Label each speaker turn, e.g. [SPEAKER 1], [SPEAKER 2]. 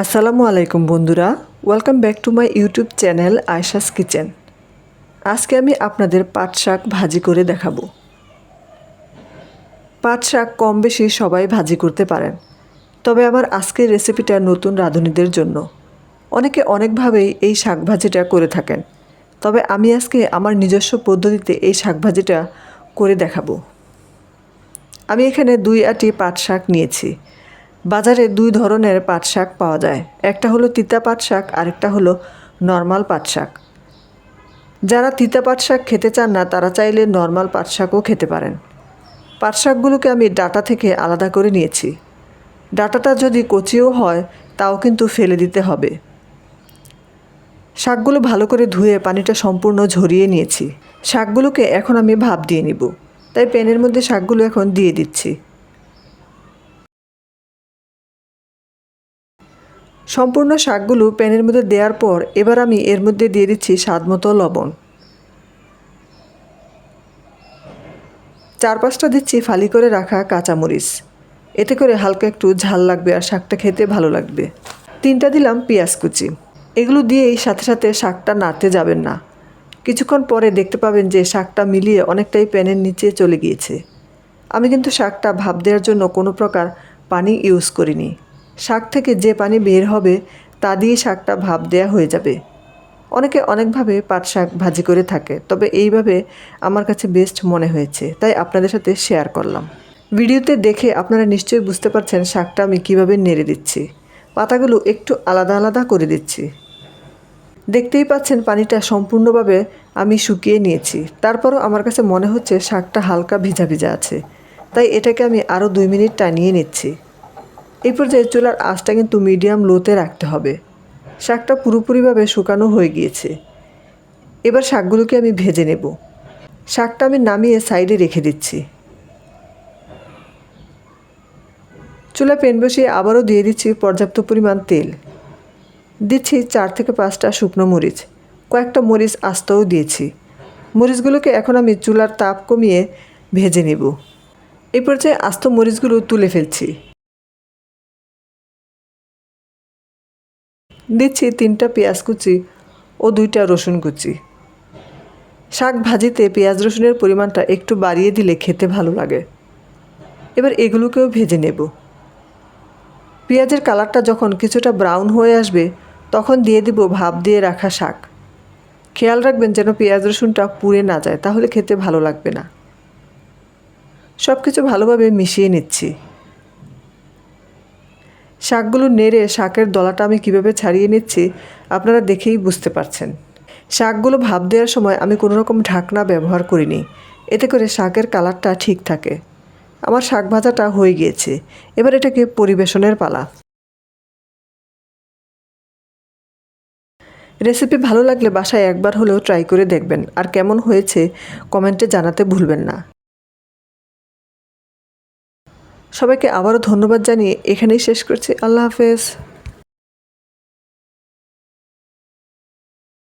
[SPEAKER 1] আসসালামু আলাইকুম বন্ধুরা, welcome back to my YouTube channel Ayesha's kitchen. আজকে আমি আপনাদের পাট শাক ভাজি করে দেখাবো। পাট শাক কম বেশি সবাই ভাজি করতে পারেন, তবে আমার আজকের রেসিপিটা নতুন রাঁধুনিদের জন্য। অনেকে অনেকভাবেই এই শাক ভাজিটা করে থাকেন, তবে আমি আজকে আমার নিজস্ব পদ্ধতিতে এই শাক ভাজিটা করে দেখাবো। আমি এখানে 2 আঁটি পাট শাক নিয়েছি। বাজারে 2 ধরনের পাট শাক পাওয়া যায়, একটা হলো তিতা পাট শাক, আরেকটা হলো নর্মাল পাট শাক। যারা তিতা পাট শাক খেতে চান না তারা চাইলে নর্মাল পাট শাকও খেতে পারেন। পাট শাকগুলোকে আমি ডাঁটা থেকে আলাদা করে নিয়েছি। ডাঁটাটা যদি কচিও হয় তাও কিন্তু ফেলে দিতে হবে। শাকগুলো ভালো করে ধুয়ে পানিটা সম্পূর্ণ ঝরিয়ে নিয়েছি। শাকগুলোকে এখন আমি ভাপ দিয়ে নিব, তাই প্যানের মধ্যে শাকগুলো এখন দিয়ে দিচ্ছি। সম্পূর্ণ শাকগুলো প্যানের মধ্যে দেওয়ার পর এবার আমি এর মধ্যে দিয়ে দিচ্ছি স্বাদমতো লবণ। 4-5টা দিচ্ছি ফালি করে রাখা কাঁচামরিচ, এতে করে হালকা একটু ঝাল লাগবে আর শাকটা খেতে ভালো লাগবে। 3টা দিলাম পেঁয়াজ কুচি। এগুলো দিয়েই সাথে সাথে শাকটা নাড়তে যাবেন না, কিছুক্ষণ পরে দেখতে পাবেন যে শাকটা মিলিয়ে অনেকটাই প্যানের নিচে চলে গিয়েছে। আমি কিন্তু শাকটা ভাপ দেওয়ার জন্য কোনো প্রকার পানি ইউজ করিনি। শাক থেকে যে পানি বের হবে তা দিয়ে শাকটা ভাপ দেওয়া হয়ে যাবে। অনেকে অনেকভাবে পাট শাক ভাজি করে থাকে, তবে এইভাবে আমার কাছে বেস্ট মনে হয়েছে, তাই আপনাদের সাথে শেয়ার করলাম। ভিডিওতে দেখে আপনারা নিশ্চয়ই বুঝতে পারছেন শাকটা আমি কিভাবে নেড়ে দিচ্ছি। পাতাগুলো একটু আলাদা আলাদা করে দিচ্ছি। দেখতেই পাচ্ছেন পানিটা সম্পূর্ণভাবে আমি শুকিয়ে নিয়েছি। তারপরও আমার কাছে মনে হচ্ছে শাকটা হালকা ভিজা ভিজা আছে, তাই এটাকে আমি আরও 2 মিনিট টানিয়ে নিচ্ছি। এই পর্যায়ে চুলার আঁচটা কিন্তু মিডিয়াম লোতে রাখতে হবে। শাকটা পুরোপুরিভাবে শুকানো হয়ে গিয়েছে। এবার শাকগুলোকে আমি ভেজে নেব। শাকটা আমি নামিয়ে সাইডে রেখে দিচ্ছি। চুলা প্যান বসিয়ে আবারও দিয়ে দিচ্ছি পর্যাপ্ত পরিমাণ তেল। দিচ্ছি 4 থেকে 5টা শুকনো মরিচ, কয়েকটা মরিচ আস্তও দিয়েছি। মরিচগুলোকে এখন আমি চুলার তাপ কমিয়ে ভেজে নেব। এই পর্যায়ে আস্ত মরিচগুলো তুলে ফেলছি। দিচ্ছি 3টা পেঁয়াজ কুচি ও 2টা রসুন কুচি। শাক ভাজিতে পেঁয়াজ রসুনের পরিমাণটা একটু বাড়িয়ে দিলে খেতে ভালো লাগে। এবার এগুলোকেও ভেজে নেব। পেঁয়াজের কালারটা যখন কিছুটা ব্রাউন হয়ে আসবে তখন দিয়ে দিব ভাপ দিয়ে রাখা শাক। খেয়াল রাখবেন যেন পেঁয়াজ রসুনটা পুড়ে না যায়, তাহলে খেতে ভালো লাগবে না। সব কিছু ভালোভাবে মিশিয়ে নিচ্ছি। শাকগুলো নেড়ে শাকের দলাটা আমি কিভাবে ছাড়িয়ে নিচ্ছি আপনারা দেখেই বুঝতে পারছেন। শাকগুলো ভাপ দেওয়ার সময় আমি কোনো রকম ঢাকনা ব্যবহার করিনি, এতে করে শাকের কালারটা ঠিক থাকে। আমার শাক ভাজাটা হয়ে গিয়েছে, এবার এটাকে পরিবেশনের পালা। রেসিপি ভালো লাগলে বাসায় একবার হলেও ট্রাই করে দেখবেন, আর কেমন হয়েছে কমেন্টে জানাতে ভুলবেন না। সবাইকে আবারও ধন্যবাদ জানিয়ে এখানেই শেষ করছি। আল্লাহ হাফেজ।